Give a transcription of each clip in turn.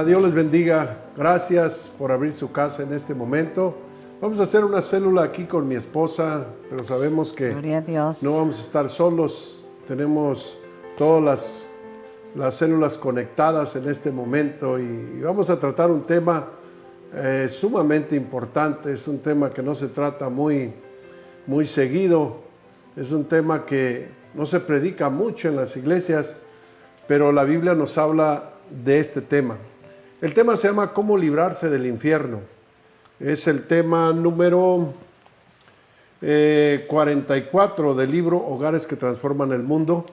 Dios les bendiga. Gracias por abrir su casa en este momento. Vamos a hacer una célula aquí con mi esposa, pero sabemos que Gloria a Dios. no vamos a estar solos. Tenemos todas las células conectadas en este momento y vamos a tratar un tema sumamente importante. Es un tema que no se trata muy seguido. Es un tema que no se predica mucho en las iglesias, pero la Biblia nos habla de este tema. El tema se llama ¿Cómo librarse del infierno? Es el tema número 44 del libro Hogares que Transforman el Mundo.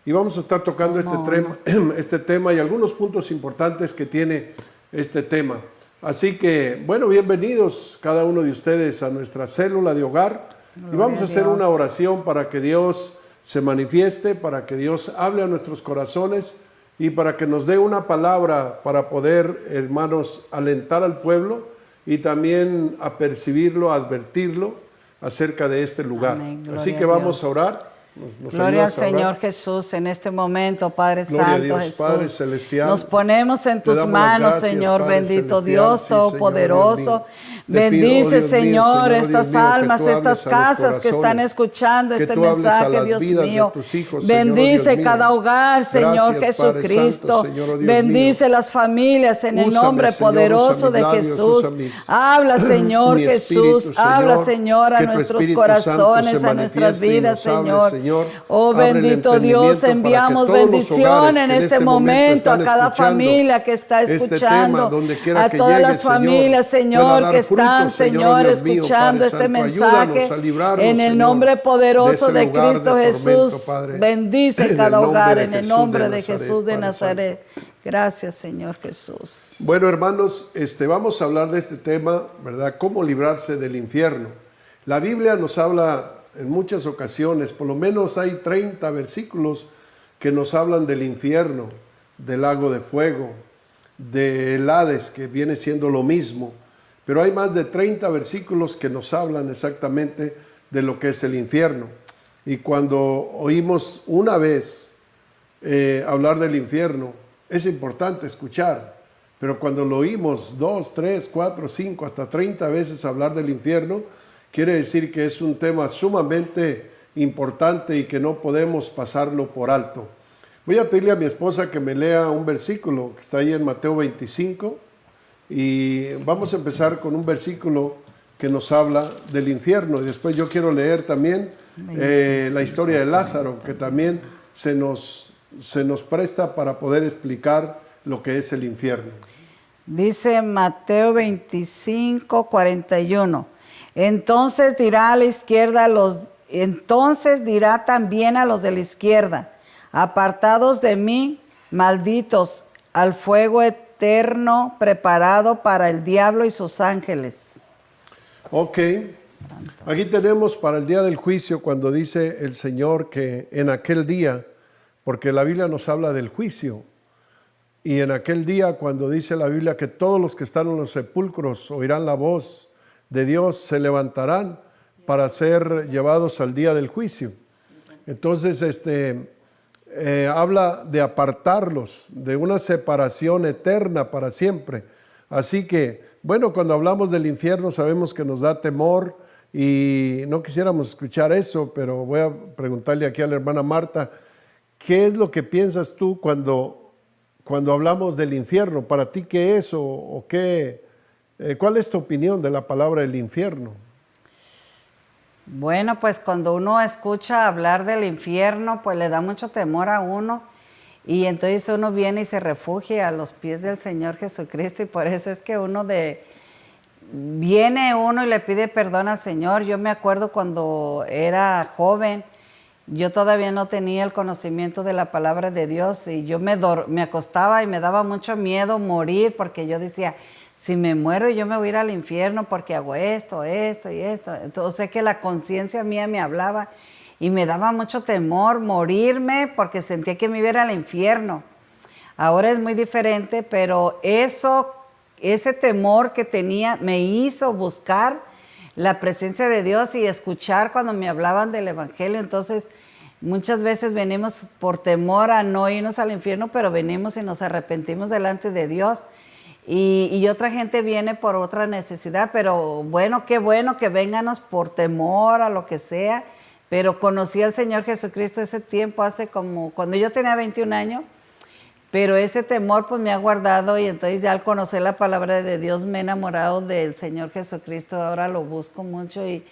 Y vamos a estar tocando este tema y algunos puntos importantes que tiene este tema. Así que, bueno, bienvenidos cada uno de ustedes a nuestra célula de hogar. Y vamos a hacer una oración para que Dios se manifieste, para que Dios hable a nuestros corazones y para que nos dé una palabra para poder, hermanos, alentar al pueblo y también apercibirlo, advertirlo acerca de este lugar. Amén. Así que vamos a orar. Gloria al Señor Jesús en este momento, Padre Gloria Santo, a Dios, Jesús. Padre Celestial. Nos ponemos en tus damos manos, las gracias, Señor, Padre bendito Celestial. Dios Sí, Todopoderoso. Señor, Dios mío. Te Bendice, pido, oh Dios mío, Señor, Dios estas mío, que almas, tú estas hables a los casas que están corazones, escuchando que este tú hables a mensaje, las Dios vidas de mío. tus hijos, Señor, oh Bendice Dios mío. cada hogar, Señor Gracias, Padre Jesucristo. Santo, Señor, oh Dios Bendice mío. las familias en el Úsame, nombre Señor, poderoso usa mis de labios, Jesús. usa mis- Habla, Señor mi espíritu, Jesús. Habla, Señor, Señor, a que tu nuestros Espíritu Santo se corazones, a nuestras manifieste y vidas, nos hable, Señor. Señor. Oh, Abre el bendito Dios, entendimiento para que enviamos todos los bendición hogares en que este momento a están cada escuchando familia que está este escuchando, tema, donde quiera a que todas llegue, las familias, pueda Señor, dar que fruto, están, Señor, Dios mío, escuchando Padre este Santo. mensaje Ayúdanos a librarnos, en el Señor, nombre poderoso ese de lugar Cristo de tormento, Jesús. Padre. Bendice En cada el nombre hogar de en el Jesús nombre de de Nazaret, Jesús de Padre Nazaret. Gracias, Señor Jesús. Bueno, hermanos, vamos a hablar de este tema, ¿verdad? ¿Cómo librarse del infierno? La Biblia nos habla en muchas ocasiones, por lo menos hay 30 versículos que nos hablan del infierno, del lago de fuego, del Hades, que viene siendo lo mismo. Pero hay más de 30 versículos que nos hablan exactamente de lo que es el infierno. Y cuando oímos una vez hablar del infierno, es importante escuchar. Pero cuando lo oímos 2, 3, 4, 5, hasta 30 veces hablar del infierno, quiere decir que es un tema sumamente importante y que no podemos pasarlo por alto. Voy a pedirle a mi esposa que me lea un versículo que está ahí en Mateo 25 y vamos a empezar con un versículo que nos habla del infierno. Y después yo quiero leer también la historia de Lázaro, que también se nos presta para poder explicar lo que es el infierno. Dice Mateo 25, 41. Entonces dirá también a los de la izquierda: apartados de mí, malditos, al fuego eterno preparado para el diablo y sus ángeles. Ok, aquí tenemos para el día del juicio, cuando dice el Señor que en aquel día, porque la Biblia nos habla del juicio, y en aquel día cuando dice la Biblia que todos los que están en los sepulcros oirán la voz de Dios, se levantarán para ser llevados al día del juicio. Entonces, habla de apartarlos, de una separación eterna para siempre. Así que, bueno, cuando hablamos del infierno sabemos que nos da temor y no quisiéramos escuchar eso, pero voy a preguntarle aquí a la hermana Marta, ¿qué es lo que piensas tú cuando hablamos del infierno? ¿Para ti qué es o qué? ¿Cuál es tu opinión de la palabra del infierno? Bueno, pues cuando uno escucha hablar del infierno, pues le da mucho temor a uno y entonces uno viene y se refugia a los pies del Señor Jesucristo y por eso es que viene uno y le pide perdón al Señor. Yo me acuerdo cuando era joven, yo todavía no tenía el conocimiento de la palabra de Dios y yo me acostaba y me daba mucho miedo morir porque yo decía, si me muero yo me voy a ir al infierno porque hago esto y esto. Entonces sé que la conciencia mía me hablaba y me daba mucho temor morirme porque sentía que me iba a ir al infierno. Ahora es muy diferente, pero ese temor que tenía me hizo buscar la presencia de Dios y escuchar cuando me hablaban del Evangelio. Entonces Muchas veces venimos por temor a no irnos al infierno, pero venimos y nos arrepentimos delante de Dios. Y otra gente viene por otra necesidad, pero bueno que vénganos por temor a lo que sea. Pero conocí al Señor Jesucristo ese tiempo, hace como, cuando yo tenía 21 años, pero ese temor pues me ha guardado y entonces ya al conocer la palabra de Dios me he enamorado del Señor Jesucristo, ahora lo busco mucho y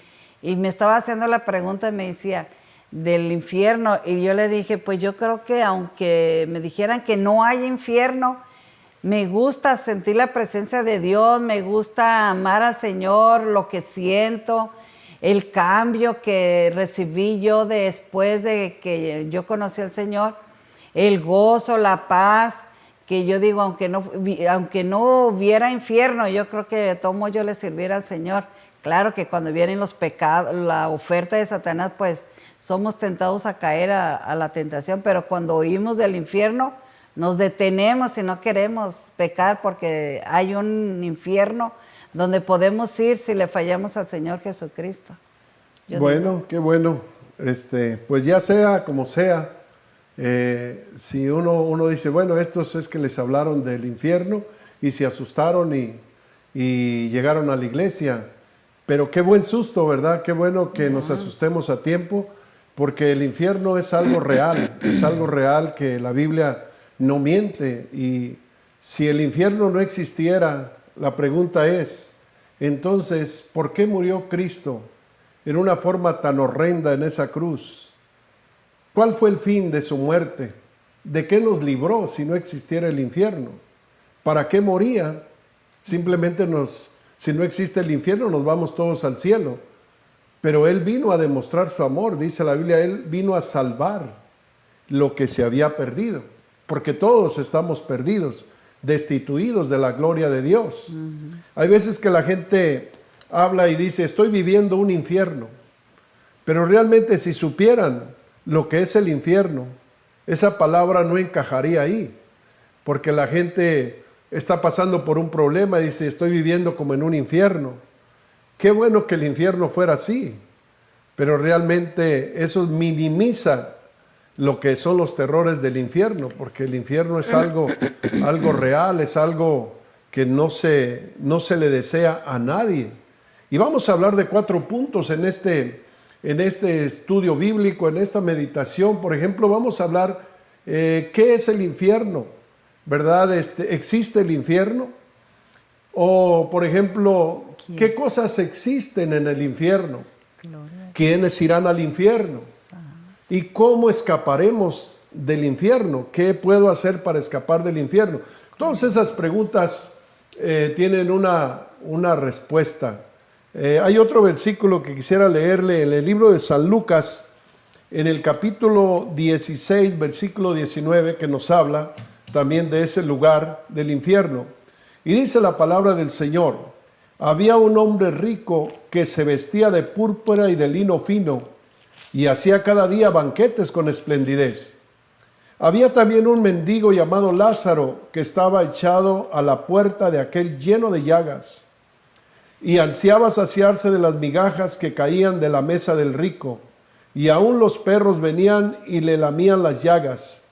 me estaba haciendo la pregunta y me decía, del infierno, y yo le dije, pues yo creo que aunque me dijeran que no hay infierno, me gusta sentir la presencia de Dios, me gusta amar al Señor, lo que siento, el cambio que recibí yo después de que yo conocí al Señor, el gozo, la paz, que yo digo, aunque no hubiera infierno, yo creo que de todo modo yo le sirviera al Señor. Claro que cuando vienen los pecados, la oferta de Satanás, pues somos tentados a caer a la tentación, pero cuando oímos del infierno, nos detenemos y no queremos pecar porque hay un infierno donde podemos ir si le fallamos al Señor Jesucristo. Bueno, qué bueno. Pues ya sea como sea, si uno dice, bueno, estos es que les hablaron del infierno y se asustaron y llegaron a la iglesia, pero qué buen susto, ¿verdad? Qué bueno que nos asustemos a tiempo, porque el infierno es algo real que la Biblia no miente. Y si el infierno no existiera, la pregunta es, entonces, ¿por qué murió Cristo en una forma tan horrenda en esa cruz? ¿Cuál fue el fin de su muerte? ¿De qué nos libró si no existiera el infierno? ¿Para qué moría? Simplemente si no existe el infierno, nos vamos todos al cielo. Pero Él vino a demostrar su amor, dice la Biblia, Él vino a salvar lo que se había perdido, porque todos estamos perdidos, destituidos de la gloria de Dios. Hay veces que la gente habla y dice, estoy viviendo un infierno, pero realmente si supieran lo que es el infierno, esa palabra no encajaría ahí, porque la gente está pasando por un problema y dice, estoy viviendo como en un infierno. Qué bueno que el infierno fuera así, pero realmente eso minimiza lo que son los terrores del infierno, porque el infierno es algo real, es algo que no se le desea a nadie. Y vamos a hablar de 4 puntos en este estudio bíblico, en esta meditación. Por ejemplo, vamos a hablar qué es el infierno, ¿verdad? ¿Existe el infierno? O, por ejemplo, ¿qué cosas existen en el infierno? ¿Quiénes irán al infierno? ¿Y cómo escaparemos del infierno? ¿Qué puedo hacer para escapar del infierno? Todas esas preguntas tienen una respuesta. Hay otro versículo que quisiera leerle en el libro de San Lucas, en el capítulo 16, versículo 19, que nos habla también de ese lugar del infierno. Y dice la palabra del Señor: había un hombre rico que se vestía de púrpura y de lino fino y hacía cada día banquetes con esplendidez. Había también un mendigo llamado Lázaro que estaba echado a la puerta de aquel lleno de llagas y ansiaba saciarse de las migajas que caían de la mesa del rico, y aún los perros venían y le lamían las llagas.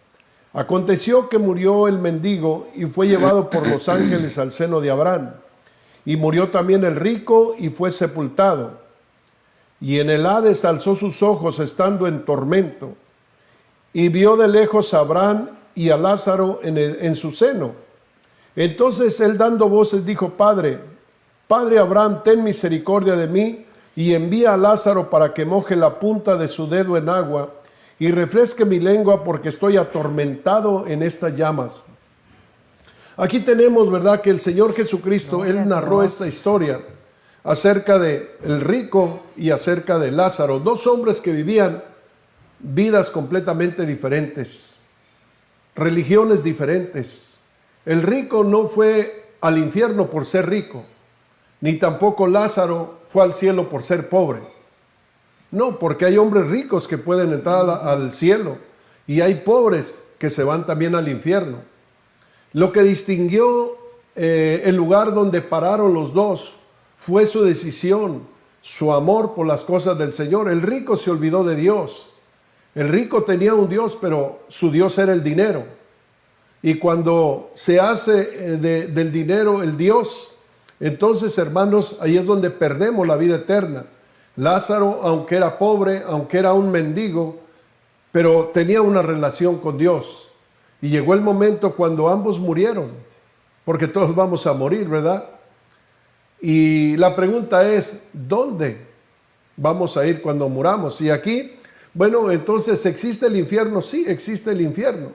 Aconteció que murió el mendigo y fue llevado por los ángeles al seno de Abraham. Y murió también el rico y fue sepultado. Y en el Hades alzó sus ojos estando en tormento, y vio de lejos a Abraham y a Lázaro en su seno. Entonces él, dando voces, dijo: Padre Abraham, ten misericordia de mí, y envía a Lázaro para que moje la punta de su dedo en agua y refresque mi lengua, porque estoy atormentado en estas llamas. Aquí tenemos, ¿verdad?, que el Señor Jesucristo, Él narró esta historia acerca de el rico y acerca de Lázaro, 2 hombres que vivían vidas completamente diferentes, religiones diferentes. El rico no fue al infierno por ser rico, ni tampoco Lázaro fue al cielo por ser pobre. No, porque hay hombres ricos que pueden entrar al cielo y hay pobres que se van también al infierno. Lo que distinguió el lugar donde pararon los dos fue su decisión, su amor por las cosas del Señor. El rico se olvidó de Dios. El rico tenía un Dios, pero su Dios era el dinero. Y cuando se hace del dinero el Dios, entonces, hermanos, ahí es donde perdemos la vida eterna. Lázaro, aunque era pobre, aunque era un mendigo, pero tenía una relación con Dios. Y llegó el momento cuando ambos murieron, porque todos vamos a morir, ¿verdad? Y la pregunta es, ¿dónde vamos a ir cuando muramos? Y aquí, bueno, entonces, ¿existe el infierno? Sí, existe el infierno.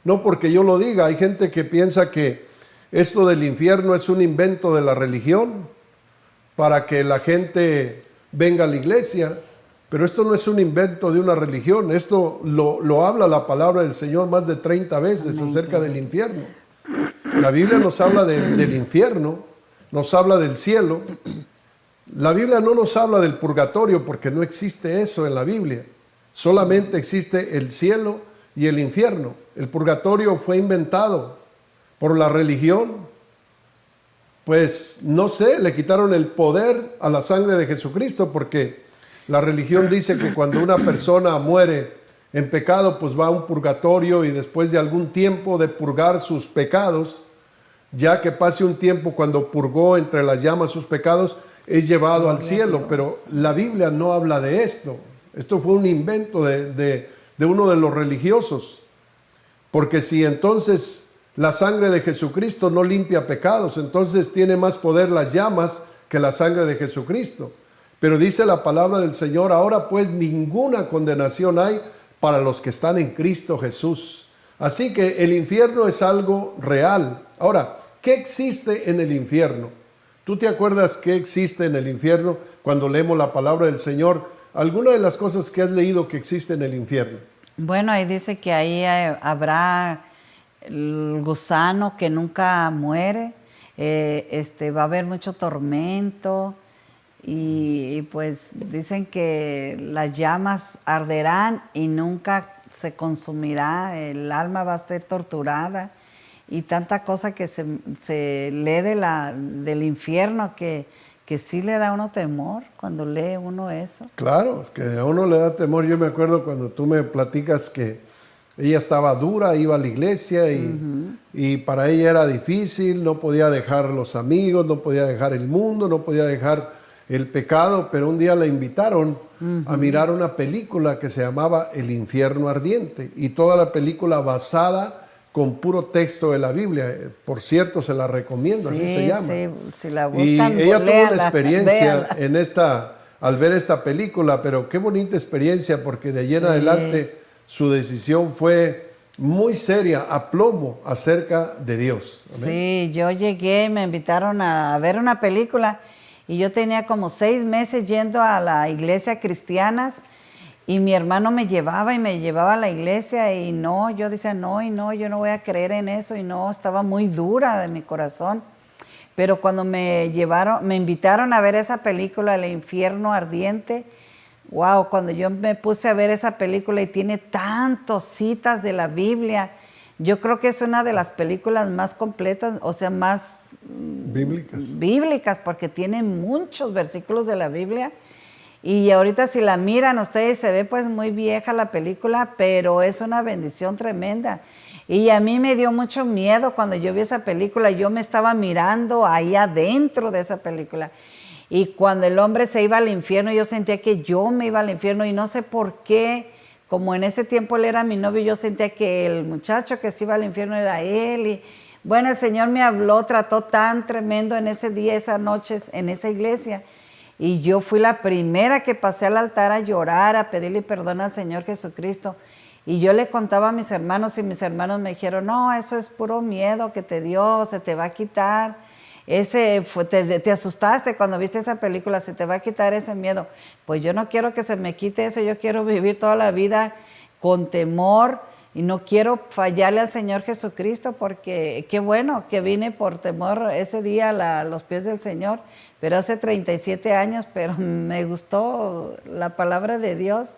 No porque yo lo diga, hay gente que piensa que esto del infierno es un invento de la religión para que la gente venga a la iglesia, pero esto no es un invento de una religión, esto lo habla la palabra del Señor más de 30 veces acerca del infierno. La Biblia nos habla del infierno, nos habla del cielo. La Biblia no nos habla del purgatorio porque no existe eso en la Biblia. Solamente existe el cielo y el infierno. El purgatorio fue inventado por la religión. Pues no sé, le quitaron el poder a la sangre de Jesucristo porque la religión dice que cuando una persona muere en pecado, pues va a un purgatorio y después de algún tiempo de purgar sus pecados, ya que pase un tiempo cuando purgó entre las llamas sus pecados, es llevado al cielo. Pero la Biblia no habla de esto. Esto fue un invento de uno de los religiosos. Porque si entonces la sangre de Jesucristo no limpia pecados, entonces tiene más poder las llamas que la sangre de Jesucristo. Pero dice la palabra del Señor, ahora pues ninguna condenación hay para los que están en Cristo Jesús. Así que el infierno es algo real. Ahora, ¿qué existe en el infierno? ¿Tú te acuerdas qué existe en el infierno cuando leemos la palabra del Señor? ¿Alguna de las cosas que has leído que existe en el infierno? Bueno, ahí dice que ahí habrá el gusano que nunca muere, va a haber mucho tormento y pues dicen que las llamas arderán y nunca se consumirá, el alma va a estar torturada y tanta cosa que se lee del infierno que sí le da a uno temor cuando lee uno eso. Claro, es que a uno le da temor. Yo me acuerdo cuando tú me platicas que ella estaba dura, iba a la iglesia y para ella era difícil, no podía dejar los amigos, no podía dejar el mundo, no podía dejar el pecado, pero un día la invitaron a mirar una película que se llamaba El infierno ardiente y toda la película basada con puro texto de la Biblia. Por cierto, se la recomiendo, Sí, así se llama. sí, si la Y buscan, ella tuvo léala, una experiencia véanla. al ver esta película, pero qué bonita experiencia, porque de allí en adelante su decisión fue muy seria, a plomo, acerca de Dios. ¿Amén? Sí, yo llegué, me invitaron a ver una película y yo tenía como 6 meses yendo a la iglesia cristiana y mi hermano me llevaba a la iglesia y no, yo decía no y no, yo no voy a creer en eso y no, estaba muy dura de mi corazón. Pero cuando me invitaron a ver esa película, El infierno ardiente, wow, cuando yo me puse a ver esa película y tiene tantas citas de la Biblia, yo creo que es una de las películas más completas, o sea, más bíblicas, porque tiene muchos versículos de la Biblia. Y ahorita si la miran ustedes se ve pues muy vieja la película, pero es una bendición tremenda. Y a mí me dio mucho miedo cuando yo vi esa película, yo me estaba mirando ahí adentro de esa película. Y cuando el hombre se iba al infierno, yo sentía que yo me iba al infierno y no sé por qué, como en ese tiempo él era mi novio, yo sentía que el muchacho que se iba al infierno era él. Y bueno, el Señor me habló, trató tan tremendo en ese día, esa noche, en esa iglesia. Y yo fui la primera que pasé al altar a llorar, a pedirle perdón al Señor Jesucristo. Y yo le contaba a mis hermanos y mis hermanos me dijeron, no, eso es puro miedo que te dio, se te va a quitar. Te asustaste cuando viste esa película, se te va a quitar ese miedo. Pues yo no quiero que se me quite eso, yo quiero vivir toda la vida con temor y no quiero fallarle al Señor Jesucristo porque qué bueno que vine por temor ese día a los pies del Señor, pero hace 37 años, pero me gustó la palabra de Dios.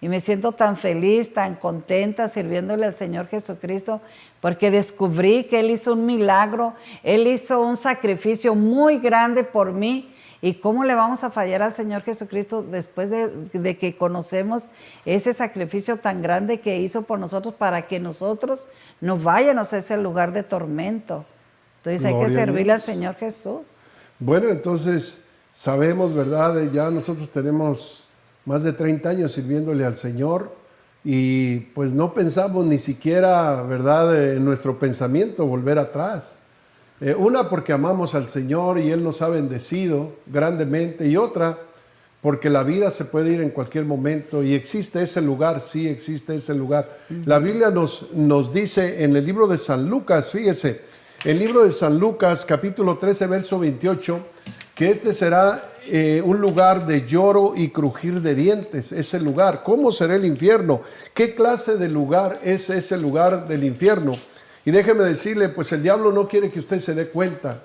Y me siento tan feliz, tan contenta sirviéndole al Señor Jesucristo, porque descubrí que Él hizo un milagro, Él hizo un sacrificio muy grande por mí, ¿Y cómo le vamos a fallar al Señor Jesucristo después de que conocemos ese sacrificio tan grande que hizo por nosotros para que nosotros no vayamos a ese lugar de tormento? Entonces hay que servirle al Señor Jesús. Bueno, entonces sabemos, ¿verdad? Ya nosotros tenemos más de 30 años sirviéndole al Señor y pues no pensamos ni siquiera, ¿verdad?, en nuestro pensamiento volver atrás. Una, porque amamos al Señor y Él nos ha bendecido grandemente, y otra, porque la vida se puede ir en cualquier momento y existe ese lugar, sí existe ese lugar. La Biblia nos dice en el libro de San Lucas, fíjese, el libro de San Lucas, capítulo 13, verso 28, que este será un lugar de lloro y crujir de dientes, ese lugar. ¿Cómo será el infierno? ¿Qué clase de lugar es ese lugar del infierno? Y déjeme decirle, pues el diablo no quiere que usted se dé cuenta.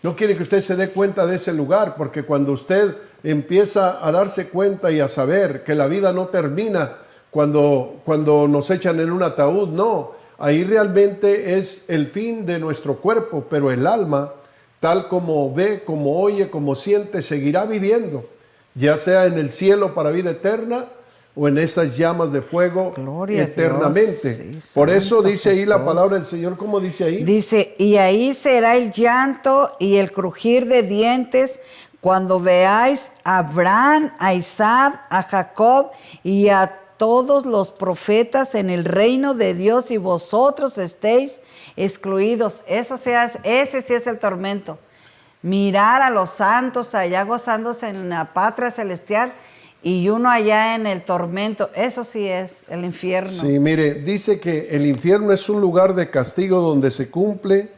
No quiere que usted se dé cuenta de ese lugar, porque cuando usted empieza a darse cuenta y a saber que la vida no termina cuando nos echan en un ataúd, no. Ahí realmente es el fin de nuestro cuerpo, pero el alma, tal como ve, como oye, como siente, seguirá viviendo, ya sea en el cielo para vida eterna o en esas llamas de fuego Gloria eternamente. Dios, sí, por eso dice ahí la Jesús. palabra del Señor, ¿cómo dice ahí? Dice, y ahí será el llanto y el crujir de dientes cuando veáis a Abraham, a Isaac, a Jacob y a todos los profetas en el reino de Dios y vosotros estéis excluidos. Ese sí es el tormento. Mirar a los santos allá gozándose en la patria celestial y uno allá en el tormento. Eso sí es el infierno. Sí, mire, dice que el infierno es un lugar de castigo donde se cumple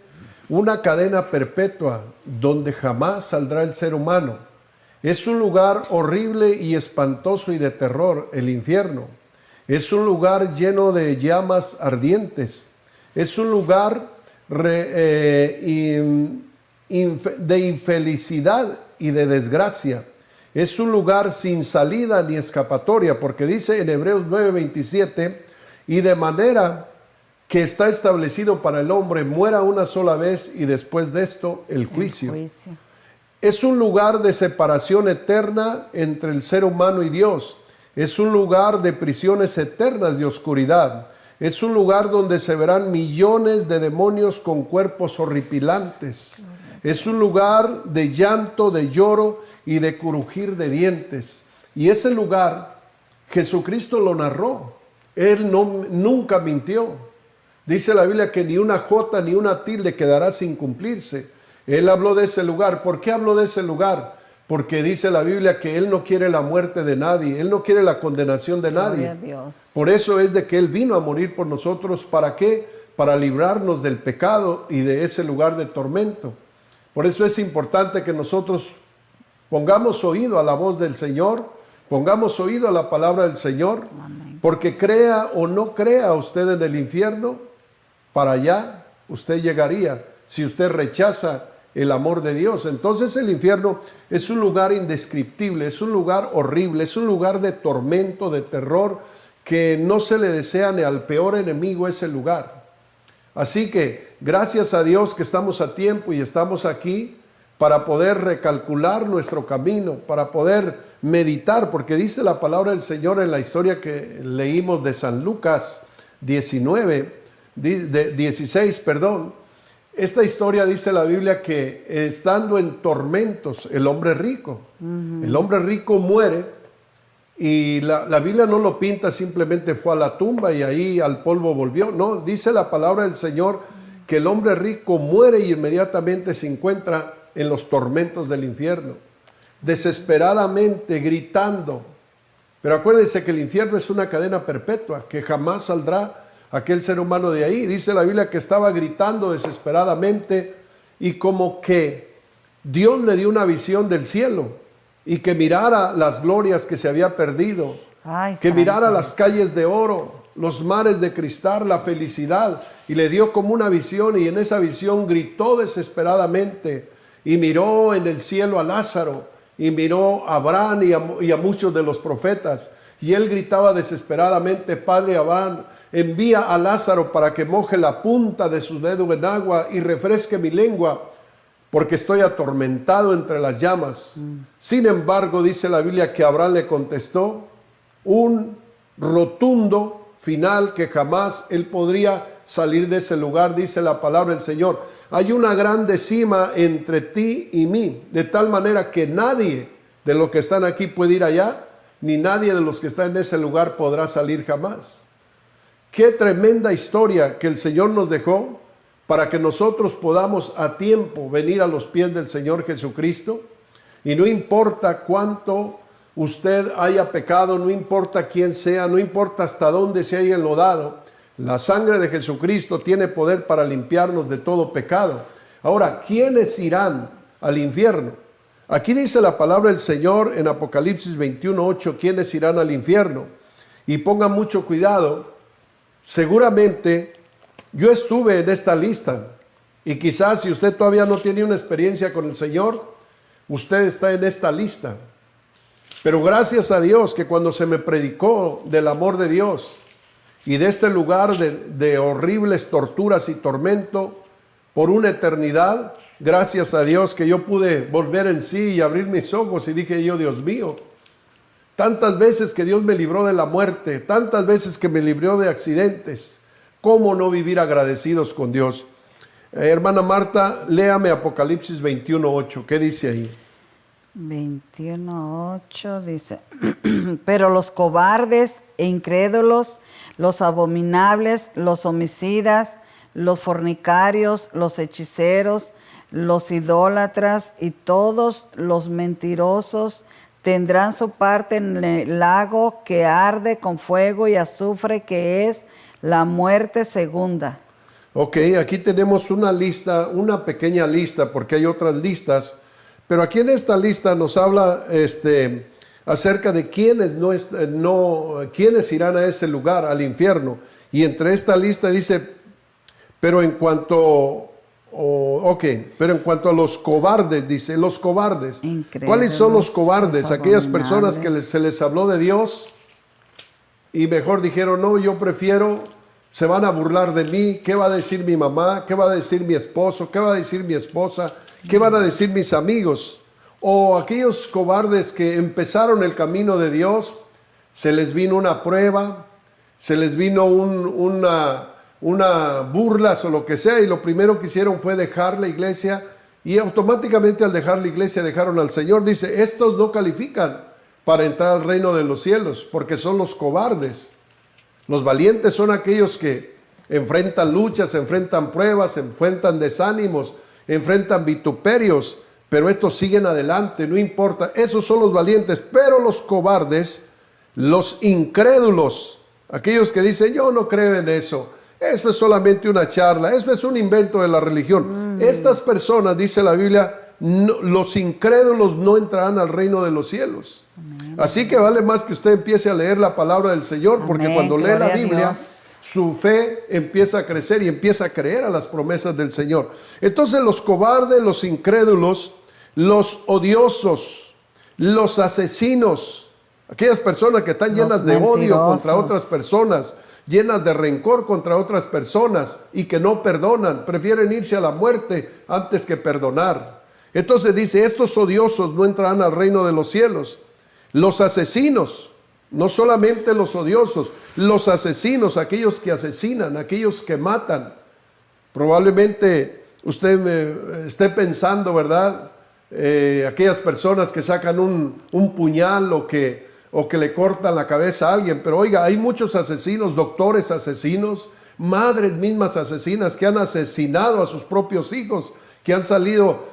una cadena perpetua, donde jamás saldrá el ser humano. Es un lugar horrible y espantoso y de terror, el infierno. Es un lugar lleno de llamas ardientes. Es un lugar de infelicidad y de desgracia. Es un lugar sin salida ni escapatoria, porque dice en Hebreos 9:27, y de manera que está establecido para el hombre, muera una sola vez y después de esto el juicio. Es un lugar de separación eterna entre el ser humano y Dios. Es un lugar de prisiones eternas de oscuridad. Es un lugar donde se verán millones de demonios con cuerpos horripilantes. Es un lugar de llanto, de lloro y de crujir de dientes. Y ese lugar, Jesucristo lo narró. Él nunca mintió. Dice la Biblia que ni una jota ni una tilde quedará sin cumplirse. Él habló de ese lugar. ¿Por qué habló de ese lugar? Porque dice la Biblia que Él no quiere la muerte de nadie. Él no quiere la condenación de nadie. Gloria a Dios. Por eso es de que Él vino a morir por nosotros. ¿Para qué? Para librarnos del pecado y de ese lugar de tormento. Por eso es importante que nosotros pongamos oído a la voz del Señor, pongamos oído a la palabra del Señor, Amén. porque crea o no crea usted en el infierno, para allá usted llegaría si usted rechaza el amor de Dios. Entonces el infierno es un lugar indescriptible, es un lugar horrible, es un lugar de tormento, de terror, que no se le desea ni al peor enemigo ese lugar. Así que gracias a Dios que estamos a tiempo y estamos aquí para poder recalcular nuestro camino, para poder meditar, porque dice la palabra del Señor en la historia que leímos de San Lucas 16, Esta historia dice la Biblia que estando en tormentos el hombre rico muere, y la Biblia no lo pinta simplemente fue a la tumba y ahí al polvo volvió. No, dice la palabra del Señor que el hombre rico muere y inmediatamente se encuentra en los tormentos del infierno, desesperadamente gritando. Pero acuérdense que el infierno es una cadena perpetua, que jamás saldrá aquel ser humano de ahí. Dice la Biblia que estaba gritando desesperadamente y como que Dios le dio una visión del cielo y que mirara las glorias que se había perdido, que mirara las calles de oro, los mares de cristal, la felicidad, y le dio como una visión, y en esa visión gritó desesperadamente y miró en el cielo a Lázaro y miró a Abraham y a muchos de los profetas, y él gritaba desesperadamente: Padre Abraham, envía a Lázaro para que moje la punta de su dedo en agua y refresque mi lengua, porque estoy atormentado entre las llamas. Sin embargo, dice la Biblia que Abraham le contestó un rotundo final que jamás él podría salir de ese lugar, dice la palabra del Señor. Hay una grande cima entre ti y mí, de tal manera que nadie de los que están aquí puede ir allá, ni nadie de los que están en ese lugar podrá salir jamás. Qué tremenda historia que el Señor nos dejó para que nosotros podamos a tiempo venir a los pies del Señor Jesucristo. Y no importa cuánto usted haya pecado, no importa quién sea, no importa hasta dónde se haya enlodado, la sangre de Jesucristo tiene poder para limpiarnos de todo pecado. Ahora, ¿quiénes irán al infierno? Aquí dice la palabra del Señor en Apocalipsis 21:8, ¿quiénes irán al infierno? Y pongan mucho cuidado, seguramente yo estuve en esta lista y quizás si usted todavía no tiene una experiencia con el Señor, usted está en esta lista. Pero gracias a Dios que cuando se me predicó del amor de Dios y de este lugar de horribles torturas y tormento por una eternidad, gracias a Dios que yo pude volver en sí y abrir mis ojos y dije yo, Dios mío, tantas veces que Dios me libró de la muerte, tantas veces que me libró de accidentes, ¿cómo no vivir agradecidos con Dios? Hermana Marta, léame Apocalipsis 21:8, ¿qué dice ahí? 21:8 dice, pero los cobardes e incrédulos, los abominables, los homicidas, los fornicarios, los hechiceros, los idólatras y todos los mentirosos tendrán su parte en el lago que arde con fuego y azufre, que es la muerte segunda. Ok, aquí tenemos una lista, una pequeña lista, porque hay otras listas, pero aquí en esta lista nos habla acerca de quiénes irán a ese lugar, al infierno. Y entre esta lista dice, pero en cuanto a los cobardes, dice, los cobardes. ¿Cuáles son los cobardes? Aquellas personas que se les habló de Dios y mejor dijeron, no, yo prefiero, se van a burlar de mí, ¿qué va a decir mi mamá? ¿Qué va a decir mi esposo? ¿Qué va a decir mi esposa? ¿Qué van a decir mis amigos? O aquellos cobardes que empezaron el camino de Dios, se les vino una prueba, se les vino una burlas o lo que sea, y lo primero que hicieron fue dejar la iglesia, y automáticamente al dejar la iglesia dejaron al Señor. Dice, estos no califican para entrar al reino de los cielos, porque son los cobardes. Los valientes son aquellos que enfrentan luchas, enfrentan pruebas, enfrentan desánimos, enfrentan vituperios, pero estos siguen adelante, no importa. Esos son los valientes, pero los cobardes, los incrédulos, aquellos que dicen, yo no creo en eso, eso es solamente una charla, eso es un invento de la religión. Estas personas, dice la Biblia, no, los incrédulos no entrarán al reino de los cielos. Amén. Así que vale más que usted empiece a leer la palabra del Señor, porque amén, cuando lee la Biblia, su fe empieza a crecer y empieza a creer a las promesas del Señor. Entonces los cobardes, los incrédulos, los odiosos, los asesinos, aquellas personas que están llenas de odio contra otras personas, llenas de rencor contra otras personas y que no perdonan, prefieren irse a la muerte antes que perdonar. Entonces dice, estos odiosos no entrarán al reino de los cielos. Los asesinos, no solamente los odiosos, los asesinos, aquellos que asesinan, aquellos que matan. Probablemente usted esté pensando, ¿verdad? Aquellas personas que sacan un puñal o que le cortan la cabeza a alguien. Pero oiga, hay muchos asesinos, doctores asesinos, madres mismas asesinas que han asesinado a sus propios hijos, que han salido,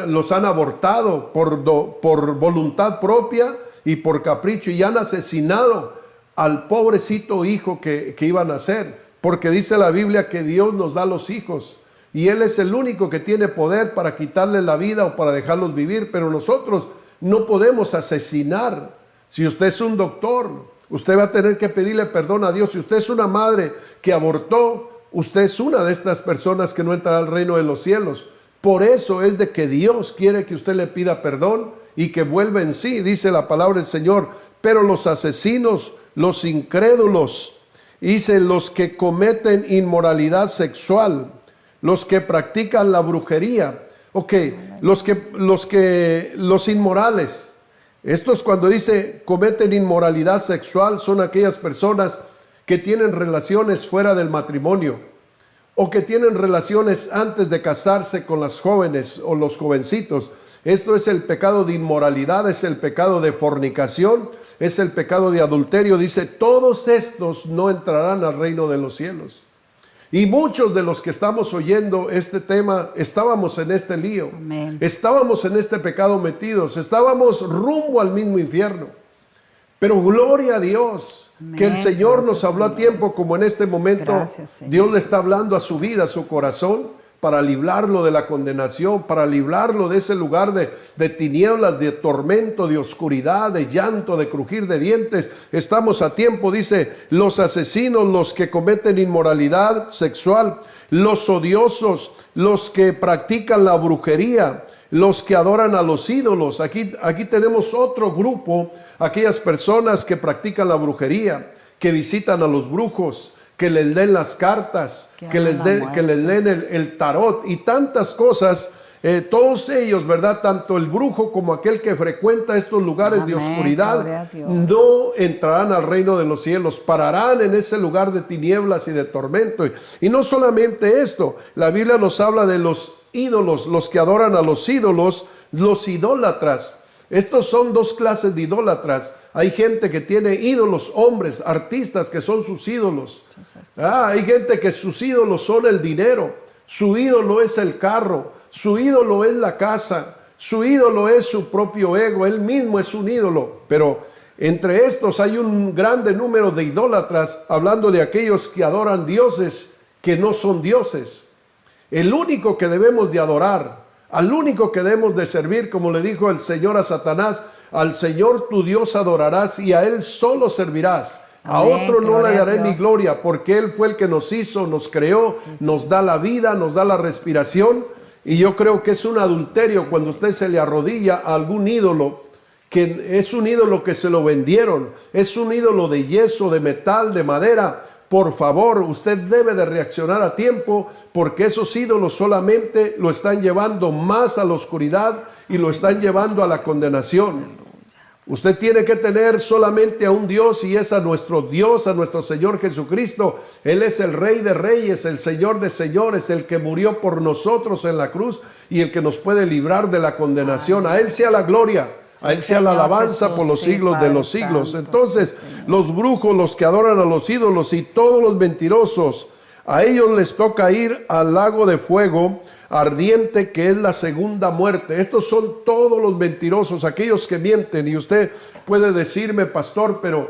los han abortado por voluntad propia y por capricho, y han asesinado al pobrecito hijo que iban a nacer, porque dice la Biblia que Dios nos da los hijos y Él es el único que tiene poder para quitarles la vida o para dejarlos vivir, pero nosotros no podemos asesinar. Si usted es un doctor, usted va a tener que pedirle perdón a Dios. Si usted es una madre que abortó, usted es una de estas personas que no entrará al reino de los cielos. Por eso es de que Dios quiere que usted le pida perdón y que vuelva en sí, dice la palabra del Señor. Pero los asesinos, los incrédulos, dice, los que cometen inmoralidad sexual, los que practican la brujería, Ok, los inmorales. Esto es cuando dice cometen inmoralidad sexual, son aquellas personas que tienen relaciones fuera del matrimonio o que tienen relaciones antes de casarse con las jóvenes o los jovencitos. Esto es el pecado de inmoralidad, es el pecado de fornicación, es el pecado de adulterio. Dice, todos estos no entrarán al reino de los cielos. Y muchos de los que estamos oyendo este tema, estábamos en este lío. Amén. Estábamos en este pecado metidos, estábamos rumbo al mismo infierno. Pero gloria a Dios, Amén. que el Señor Gracias, nos habló a tiempo, Señor. como en este momento. Gracias, Señor. Dios le está hablando a su vida, a su corazón, para librarlo de la condenación, para librarlo de ese lugar de tinieblas, de tormento, de oscuridad, de llanto, de crujir de dientes. Estamos a tiempo, dice, los asesinos, los que cometen inmoralidad sexual, los odiosos, los que practican la brujería, los que adoran a los ídolos. Aquí tenemos otro grupo, aquellas personas que practican la brujería, que visitan a los brujos, que les den las cartas, que les den el tarot y tantas cosas. Todos ellos, ¿verdad? Tanto el brujo como aquel que frecuenta estos lugares de oscuridad no entrarán al reino de los cielos, pararán en ese lugar de tinieblas y de tormento. Y no solamente esto, la Biblia nos habla de los ídolos, los que adoran a los ídolos, los idólatras. Estos son dos clases de idólatras. Hay gente que tiene ídolos, hombres, artistas que son sus ídolos. Hay gente que sus ídolos son el dinero, su ídolo es el carro, su ídolo es la casa, su ídolo es su propio ego, él mismo es un ídolo. Pero entre estos hay un grande número de idólatras, hablando de aquellos que adoran dioses que no son dioses. El único que debemos de adorar, al único que debemos de servir, como le dijo el Señor a Satanás, al Señor tu Dios adorarás y a Él solo servirás. Amén, a otro no le daré mi gloria, porque Él fue el que nos hizo, nos creó, nos da la vida, nos da la respiración. Y yo creo que es un adulterio cuando usted se le arrodilla a algún ídolo, que es un ídolo que se lo vendieron, es un ídolo de yeso, de metal, de madera. Por favor, usted debe de reaccionar a tiempo, porque esos ídolos solamente lo están llevando más a la oscuridad y lo están llevando a la condenación. Usted tiene que tener solamente a un Dios, y es a nuestro Dios, a nuestro Señor Jesucristo. Él es el Rey de Reyes, el Señor de Señores, el que murió por nosotros en la cruz y el que nos puede librar de la condenación. A Él sea la gloria. A Él sea la alabanza por los siglos de los siglos. Entonces, los brujos, los que adoran a los ídolos y todos los mentirosos, a ellos les toca ir al lago de fuego ardiente, que es la segunda muerte. Estos son todos los mentirosos, aquellos que mienten. Y usted puede decirme, pastor, pero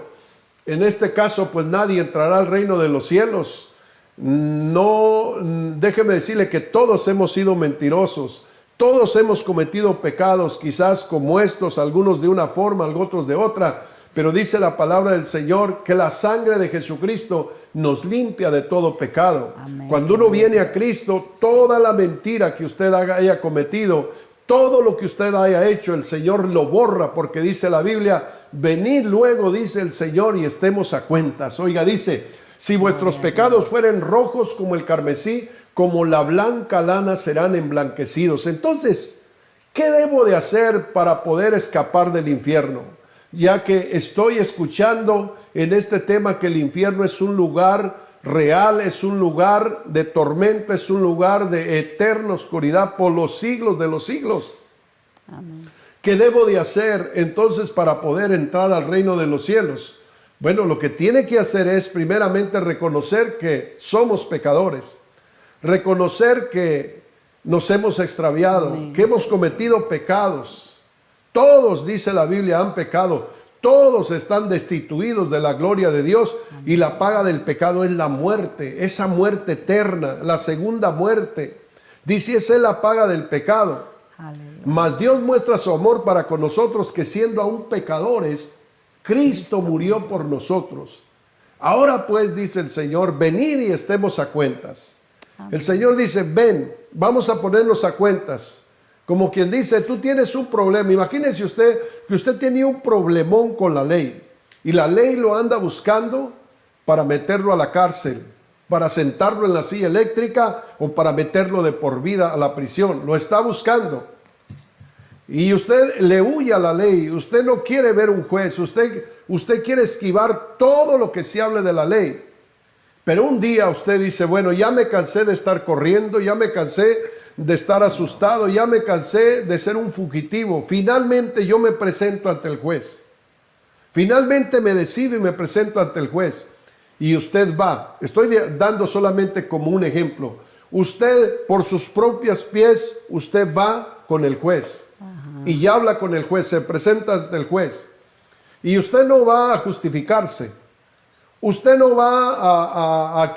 en este caso, pues nadie entrará al reino de los cielos. No, déjeme decirle que todos hemos sido mentirosos. Todos hemos cometido pecados, quizás como estos, algunos de una forma, otros de otra, pero dice la palabra del Señor que la sangre de Jesucristo nos limpia de todo pecado. Amén. Cuando uno viene a Cristo, toda la mentira que usted haya cometido, todo lo que usted haya hecho, el Señor lo borra, porque dice la Biblia, venid luego, dice el Señor, y estemos a cuentas. Oiga, dice, si vuestros pecados fueren rojos como el carmesí, como la blanca lana serán emblanquecidos. Entonces, ¿qué debo de hacer para poder escapar del infierno? Ya que estoy escuchando en este tema que el infierno es un lugar real, es un lugar de tormento, es un lugar de eterna oscuridad por los siglos de los siglos. Amén. ¿Qué debo de hacer entonces para poder entrar al reino de los cielos? Bueno, lo que tiene que hacer es primeramente reconocer que somos pecadores. Reconocer que nos hemos extraviado, amén, que hemos cometido pecados. Todos, dice la Biblia, han pecado. Todos están destituidos de la gloria de Dios, amén, y la paga del pecado es la muerte, esa muerte eterna, la segunda muerte. Dice, esa es la paga del pecado. Aleluya. Mas Dios muestra su amor para con nosotros, que siendo aún pecadores, Cristo murió por nosotros. Ahora pues, dice el Señor, venid y estemos a cuentas. El Señor dice, ven, vamos a ponernos a cuentas. Como quien dice, tú tienes un problema. Imagínese usted que usted tenía un problemón con la ley. Y la ley lo anda buscando para meterlo a la cárcel. para sentarlo en la silla eléctrica o para meterlo de por vida a la prisión. Lo está buscando. Y usted le huye a la ley. Usted no quiere ver un juez. Usted quiere esquivar todo lo que se hable de la ley. Pero un día usted dice, bueno, ya me cansé de estar corriendo, ya me cansé de estar asustado, ya me cansé de ser un fugitivo. Finalmente yo me presento ante el juez. Finalmente me decido y me presento ante el juez. Y usted va. Estoy dando solamente como un ejemplo. Usted, por sus propios pies, usted va con el juez. Y ya habla con el juez, se presenta ante el juez. Y usted no va a justificarse. Usted no va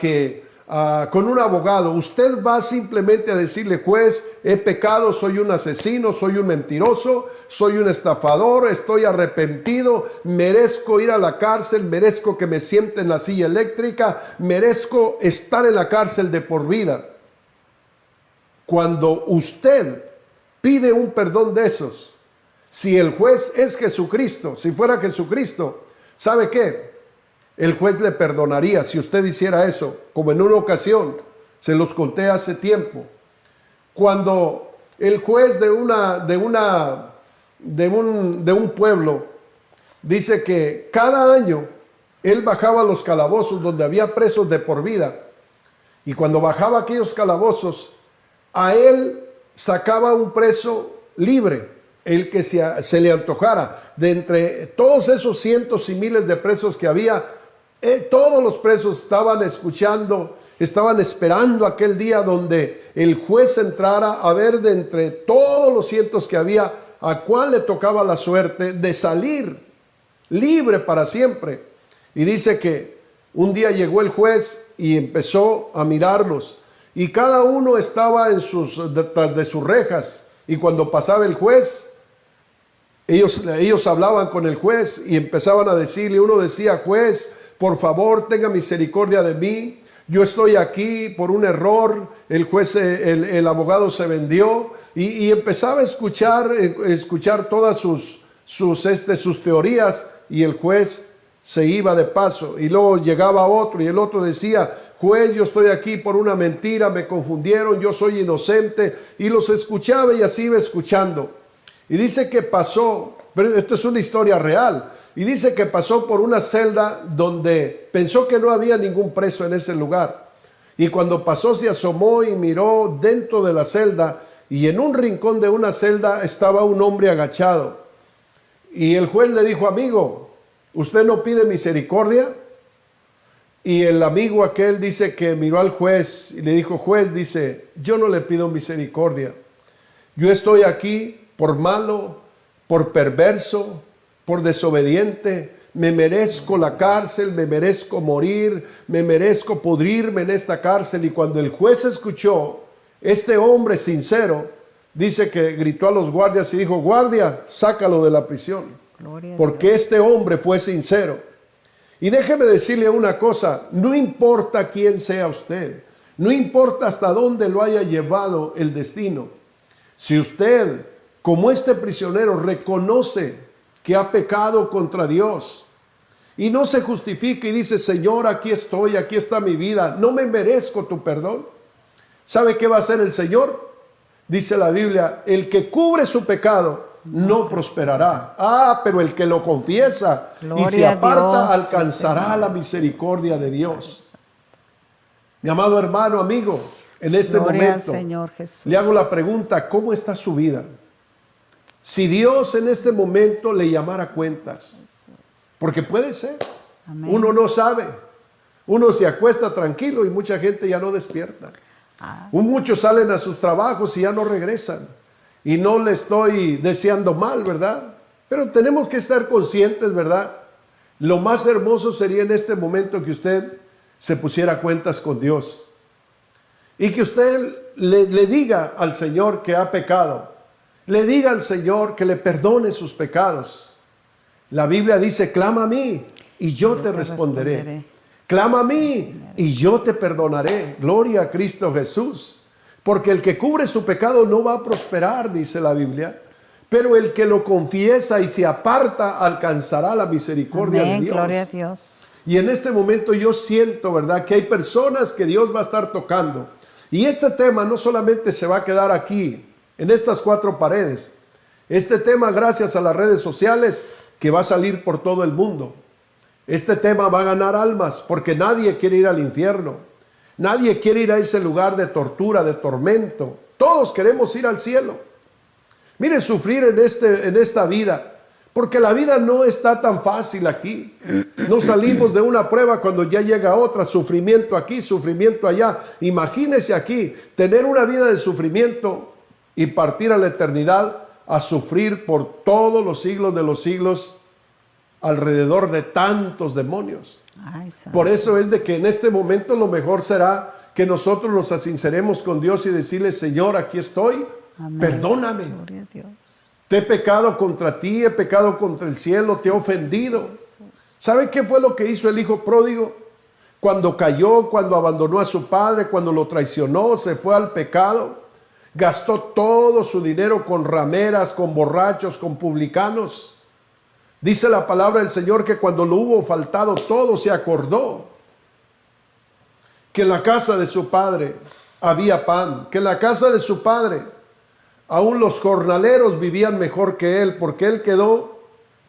con un abogado. Usted va simplemente a decirle, juez, he pecado, soy un asesino, soy un mentiroso, soy un estafador, estoy arrepentido, merezco ir a la cárcel, merezco que me siente en la silla eléctrica, merezco estar en la cárcel de por vida. Cuando usted pide un perdón de esos, si el juez es Jesucristo, si fuera Jesucristo, ¿sabe qué? El juez le perdonaría si usted hiciera eso, como en una ocasión, se los conté hace tiempo, cuando el juez de un pueblo dice que cada año él bajaba a los calabozos donde había presos de por vida, y cuando bajaba a aquellos calabozos, a él sacaba un preso libre, el que se le antojara. De entre todos esos cientos y miles de presos que había, todos los presos estaban escuchando, estaban esperando aquel día donde el juez entrara a ver de entre todos los cientos que había, a cuál le tocaba la suerte de salir libre para siempre. Y dice que un día llegó el juez y empezó a mirarlos, y cada uno estaba detrás de sus rejas, y cuando pasaba el juez, ellos hablaban con el juez y empezaban a decirle, uno decía, juez, por favor, tenga misericordia de mí, yo estoy aquí por un error. El juez, el abogado se vendió, y empezaba a escuchar todas sus teorías, y el juez se iba de paso. Y luego llegaba otro, y el otro decía, juez, yo estoy aquí por una mentira, me confundieron, yo soy inocente. Y los escuchaba y así iba escuchando. Y dice que pasó, pero esto es una historia real, y dice que pasó por una celda donde pensó que no había ningún preso en ese lugar. Y cuando pasó se asomó y miró dentro de la celda, y en un rincón de una celda estaba un hombre agachado. Y el juez le dijo, amigo, ¿usted no pide misericordia? Y el amigo aquel dice que miró al juez y le dijo, juez, dice, yo no le pido misericordia. Yo estoy aquí por malo, por perverso, por desobediente, me merezco la cárcel, me merezco morir, me merezco pudrirme en esta cárcel. Y cuando el juez escuchó, este hombre sincero, dice que gritó a los guardias y dijo, guardia, sácalo de la prisión, porque este hombre fue sincero. Y déjeme decirle una cosa, no importa quién sea usted, no importa hasta dónde lo haya llevado el destino, si usted, como este prisionero, reconoce que ha pecado contra Dios y no se justifica y dice, Señor, aquí estoy, aquí está mi vida, no me merezco tu perdón, ¿sabe qué va a hacer el Señor? Dice la Biblia, el que cubre su pecado no prosperará. Pero el que lo confiesa y se aparta alcanzará la misericordia de Dios. Mi amado hermano, amigo, en este momento Señor Jesús, le hago la pregunta, ¿cómo está su vida? Si Dios en este momento le llamara cuentas, porque puede ser, amén. Uno no sabe, uno se acuesta tranquilo y mucha gente ya no despierta. Muchos salen a sus trabajos y ya no regresan. Y no le estoy deseando mal, ¿verdad? Pero tenemos que estar conscientes, ¿verdad? Lo más hermoso sería en este momento que usted se pusiera cuentas con Dios. Y que usted le diga al Señor que ha pecado. Le diga al Señor que le perdone sus pecados. La Biblia dice, clama a mí y yo te responderé. Clama a mí y yo te perdonaré. Gloria a Cristo Jesús. Porque el que cubre su pecado no va a prosperar, dice la Biblia. Pero el que lo confiesa y se aparta alcanzará la misericordia de Dios. Gloria a Dios. Y en este momento yo siento, ¿verdad?, que hay personas que Dios va a estar tocando. Y este tema no solamente se va a quedar aquí, en estas 4 paredes. Este tema, gracias a las redes sociales, que va a salir por todo el mundo. Este tema va a ganar almas, porque nadie quiere ir al infierno. Nadie quiere ir a ese lugar de tortura, de tormento. Todos queremos ir al cielo. Mire, sufrir en esta vida, porque la vida no está tan fácil aquí. No salimos de una prueba cuando ya llega otra, sufrimiento aquí, sufrimiento allá. Imagínese aquí, tener una vida de sufrimiento y partir a la eternidad a sufrir por todos los siglos de los siglos alrededor de tantos demonios. Ay, por eso es de que en este momento lo mejor será que nosotros nos sinceremos con Dios y decirle: Señor, aquí estoy, amén, perdóname. Gloria a Dios. Te he pecado contra ti, he pecado contra el cielo, te he ofendido. ¿Sabe qué fue lo que hizo el hijo pródigo? Cuando cayó, cuando abandonó a su padre, cuando lo traicionó, se fue al pecado, gastó todo su dinero con rameras, con borrachos, con publicanos. Dice la palabra del Señor que cuando lo hubo faltado todo, se acordó que en la casa de su padre había pan, que en la casa de su padre aún los jornaleros vivían mejor que él, porque él quedó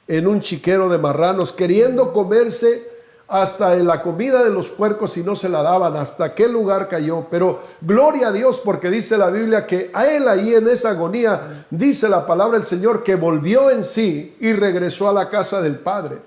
en un chiquero de marranos, queriendo comerse hasta en la comida de los puercos y no se la daban. ¿Hasta qué lugar cayó? Pero gloria a Dios, porque dice la Biblia que a él ahí en esa agonía, dice la palabra del Señor, que volvió en sí y regresó a la casa del Padre.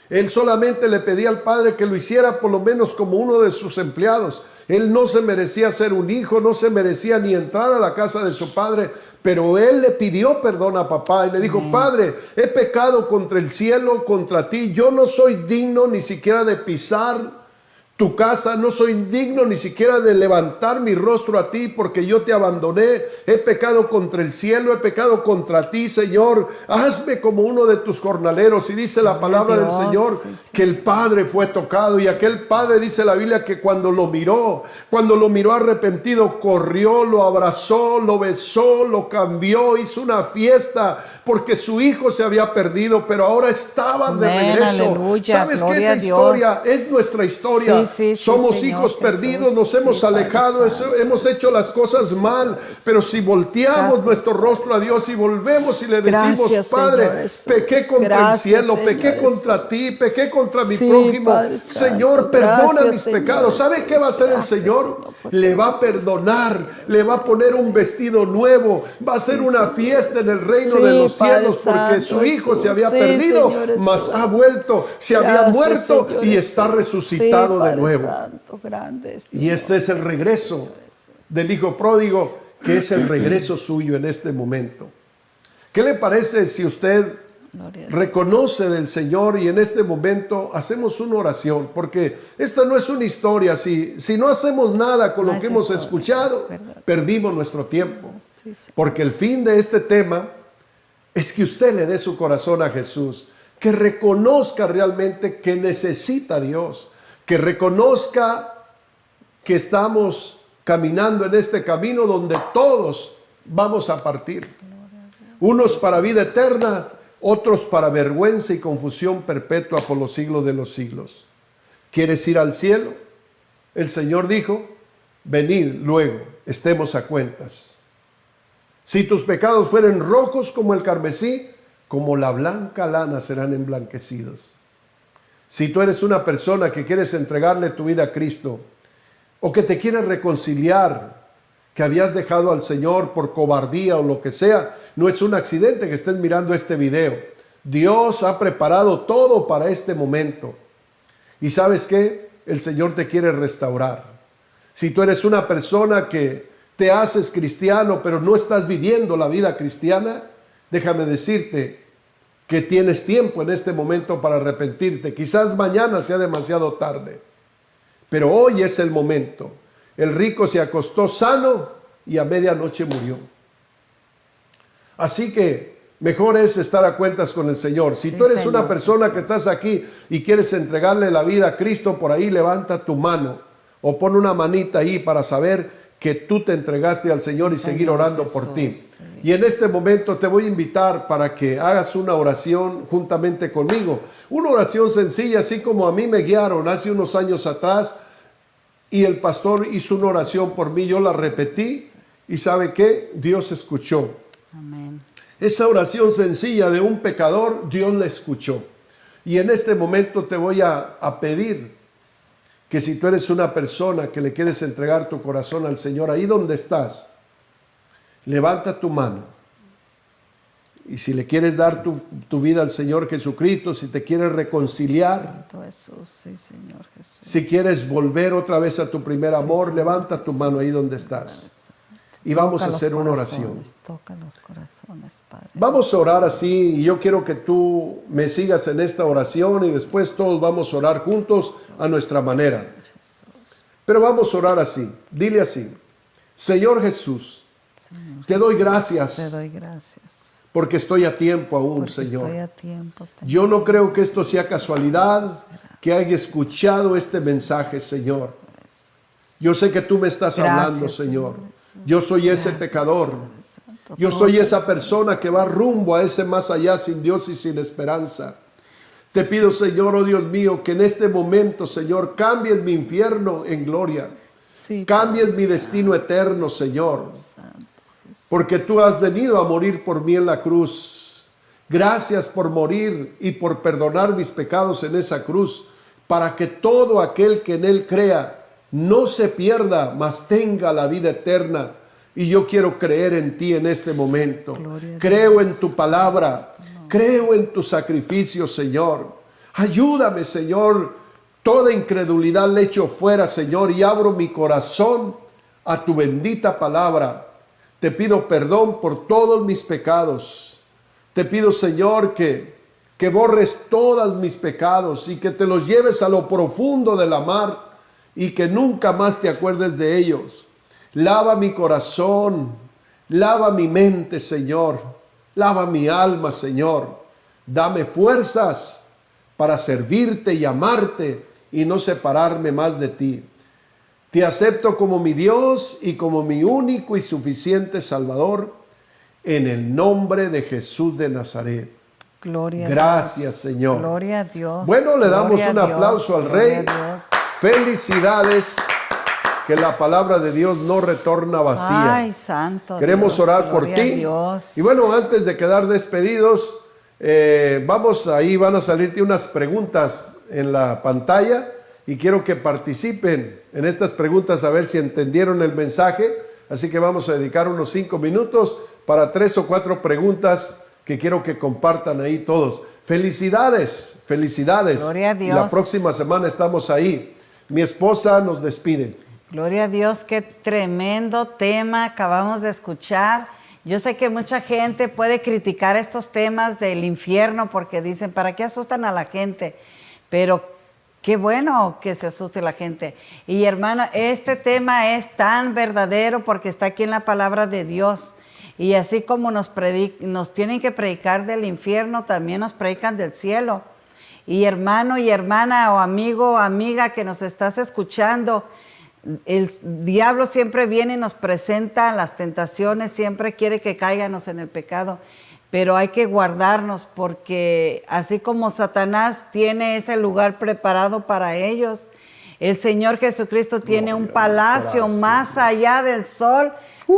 Él solamente le pedía al Padre que lo hiciera por lo menos como uno de sus empleados. Él no se merecía ser un hijo, no se merecía ni entrar a la casa de su padre, pero él le pidió perdón a papá y le dijo: Padre, he pecado contra el cielo, contra ti. Yo no soy digno ni siquiera de pisar tu casa, no soy digno ni siquiera de levantar mi rostro a ti, porque yo te abandoné. He pecado contra el cielo, he pecado contra ti, Señor. Hazme como uno de tus jornaleros. Y dice la palabra del Señor que el padre fue tocado, y aquel padre, dice la Biblia, que cuando lo miró arrepentido, corrió, lo abrazó, lo besó, lo cambió, hizo una fiesta, porque su hijo se había perdido, pero ahora estaba de regreso. Aleluya, ¿sabes que esa historia es nuestra historia? Somos hijos perdidos, nos hemos alejado, hemos hecho las cosas mal, pero si volteamos nuestro rostro a Dios y volvemos y le decimos: Padre, pequé contra el cielo, pequé contra ti, pequé contra mi prójimo, Señor, perdona mis pecados. ¿Sabe qué va a hacer el Señor? Le va a perdonar, le va a poner un vestido nuevo, va a hacer una fiesta en el reino de los cielos, porque su hijo se había perdido, mas ha vuelto, se había muerto y está resucitado de nuevo. Y este es el regreso del hijo pródigo, que es el regreso suyo en este momento. ¿Qué le parece si usted reconoce del Señor y en este momento hacemos una oración? Porque esta no es una historia. Si no hacemos nada con lo que hemos escuchado, perdimos nuestro tiempo. Porque el fin de este tema es que usted le dé su corazón a Jesús, que reconozca realmente que necesita a Dios, que reconozca que estamos caminando en este camino donde todos vamos a partir. Unos para vida eterna, otros para vergüenza y confusión perpetua por los siglos de los siglos. ¿Quieres ir al cielo? El Señor dijo: venid luego, estemos a cuentas. Si tus pecados fueren rojos como el carmesí, como la blanca lana serán emblanquecidos. Si tú eres una persona que quieres entregarle tu vida a Cristo, o que te quieres reconciliar, que habías dejado al Señor por cobardía o lo que sea, no es un accidente que estés mirando este video. Dios ha preparado todo para este momento. ¿Y sabes qué? El Señor te quiere restaurar. Si tú eres una persona que te haces cristiano, pero no estás viviendo la vida cristiana, déjame decirte que tienes tiempo en este momento para arrepentirte. Quizás mañana sea demasiado tarde, pero hoy es el momento. El rico se acostó sano y a medianoche murió. Así que mejor es estar a cuentas con el Señor. Si tú eres una persona que estás aquí y quieres entregarle la vida a Cristo, por ahí levanta tu mano o pon una manita ahí para saber que tú te entregaste al Señor y seguir orando por ti. Sí. Y en este momento te voy a invitar para que hagas una oración juntamente conmigo. Una oración sencilla, así como a mí me guiaron hace unos años atrás y el pastor hizo una oración por mí, yo la repetí y ¿sabe qué? Dios escuchó. Amén. Esa oración sencilla de un pecador, Dios la escuchó. Y en este momento te voy a pedir que si tú eres una persona que le quieres entregar tu corazón al Señor, ahí donde estás, levanta tu mano. Y si le quieres dar tu vida al Señor Jesucristo, si te quieres reconciliar, Santo Jesús, sí, Señor Jesús. si quieres volver otra vez a tu primer amor, Sí, levanta tu mano ahí donde estás. Y vamos a hacer una oración. Toca los corazones, Padre. Vamos a orar así y yo quiero que tú me sigas en esta oración y después todos vamos a orar juntos a nuestra manera. Pero vamos a orar así. Dile así: Señor Jesús, te doy gracias. Te doy gracias. Porque estoy a tiempo aún, Porque Señor. estoy a tiempo. Yo no creo que esto sea casualidad, que haya escuchado este mensaje, Señor. Yo sé que tú me estás hablando, Señor. Yo soy ese pecador. Yo soy esa persona que va rumbo a ese más allá sin Dios y sin esperanza. Te pido, Señor, oh Dios mío, que en este momento, Señor, cambies mi infierno en gloria. Sí, Cambies mi destino eterno, Señor. Porque tú has venido a morir por mí en la cruz. Gracias por morir y por perdonar mis pecados en esa cruz, para que todo aquel que en él crea no se pierda, mas tenga la vida eterna. Y yo quiero creer en ti en este momento. Creo en tu palabra. Creo en tu sacrificio, Señor. Ayúdame, Señor. Toda incredulidad le echo fuera, Señor, y abro mi corazón a tu bendita palabra. Te pido perdón por todos mis pecados. Te pido, Señor, que borres todos mis pecados y que te los lleves a lo profundo de la mar y que nunca más te acuerdes de ellos. Lava mi corazón, lava mi mente, Señor. Lava mi alma, Señor. Dame fuerzas para servirte y amarte y no separarme más de ti. Te acepto como mi Dios y como mi único y suficiente Salvador, en el nombre de Jesús de Nazaret. Gloria a Gracias, Dios. Señor. Gloria a Dios. Bueno, le damos Gloria un a Dios. aplauso al Gloria Rey. a Dios. Felicidades, que la palabra de Dios no retorna vacía. Ay, santo Queremos Dios, orar por gloria a ti. Dios. Y bueno, antes de quedar despedidos, van a salirte unas preguntas en la pantalla y quiero que participen en estas preguntas a ver si entendieron el mensaje. Así que vamos a dedicar unos 5 minutos para 3 o 4 preguntas que quiero que compartan ahí todos. Felicidades, felicidades. Gloria a Dios. Y la próxima semana estamos ahí. Mi esposa nos despide. Gloria a Dios, qué tremendo tema acabamos de escuchar. Yo sé que mucha gente puede criticar estos temas del infierno porque dicen, ¿para qué asustan a la gente? Pero qué bueno que se asuste la gente. Y hermano, este tema es tan verdadero porque está aquí en la palabra de Dios. Y así como nos tienen que predicar del infierno, también nos predican del cielo. Y hermano y hermana o amigo o amiga que nos estás escuchando, el diablo siempre viene y nos presenta las tentaciones, siempre quiere que cáiganos en el pecado, pero hay que guardarnos porque así como Satanás tiene ese lugar preparado para ellos, el Señor Jesucristo tiene un palacio más allá del sol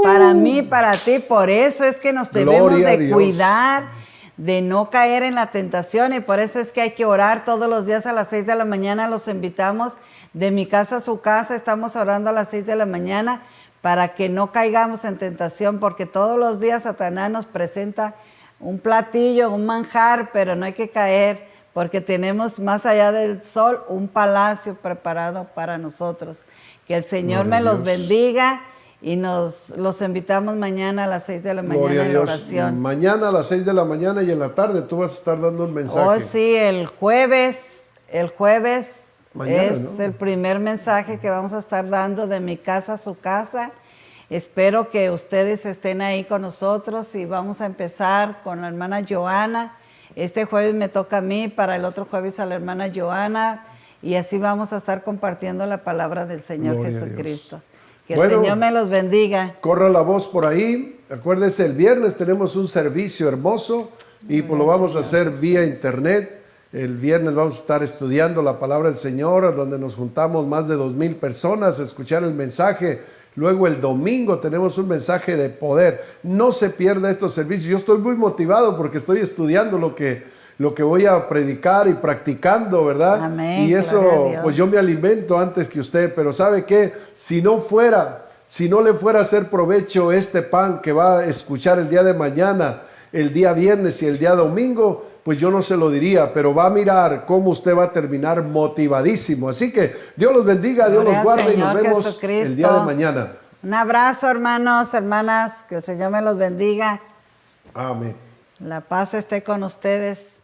para mí, para ti. Por eso es que nos debemos de cuidar de no caer en la tentación y por eso es que hay que orar todos los días a las 6 de la mañana. Los invitamos de mi casa a su casa, estamos orando a las 6 de la mañana para que no caigamos en tentación, porque todos los días Satanás nos presenta un platillo, un manjar, pero no hay que caer, porque tenemos más allá del sol un palacio preparado para nosotros. Que el Señor me los bendiga y los invitamos mañana a las 6 de la mañana en la oración. Mañana a las 6 de la mañana y en la tarde tú vas a estar dando un mensaje. Oh, sí, el jueves mañana, es ¿no? el primer mensaje que vamos a estar dando de mi casa a su casa. Espero que ustedes estén ahí con nosotros y vamos a empezar con la hermana Joana. Este jueves me toca a mí, para el otro jueves a la hermana Joana y así vamos a estar compartiendo la palabra del Señor Jesucristo. Que Bueno. el Señor me los bendiga. Corra la voz por ahí. Acuérdense, el viernes tenemos un servicio hermoso y pues lo vamos a hacer vía internet. El viernes vamos a estar estudiando la palabra del Señor, donde nos juntamos más de 2,000 personas a escuchar el mensaje. Luego el domingo tenemos un mensaje de poder. No se pierda estos servicios. Yo estoy muy motivado porque estoy estudiando lo que voy a predicar y practicando, ¿verdad? Amén, Y gloria a eso, Dios. pues yo me alimento antes que usted. Pero ¿sabe qué? Si no le fuera a hacer provecho este pan que va a escuchar el día de mañana, el día viernes y el día domingo, pues yo no se lo diría, pero va a mirar cómo usted va a terminar motivadísimo. Así que Dios los bendiga, Dios Gloria los al guarde y nos Señor vemos Jesucristo. el día de mañana. Un abrazo, hermanos, hermanas. Que el Señor me los bendiga. Amén. La paz esté con ustedes.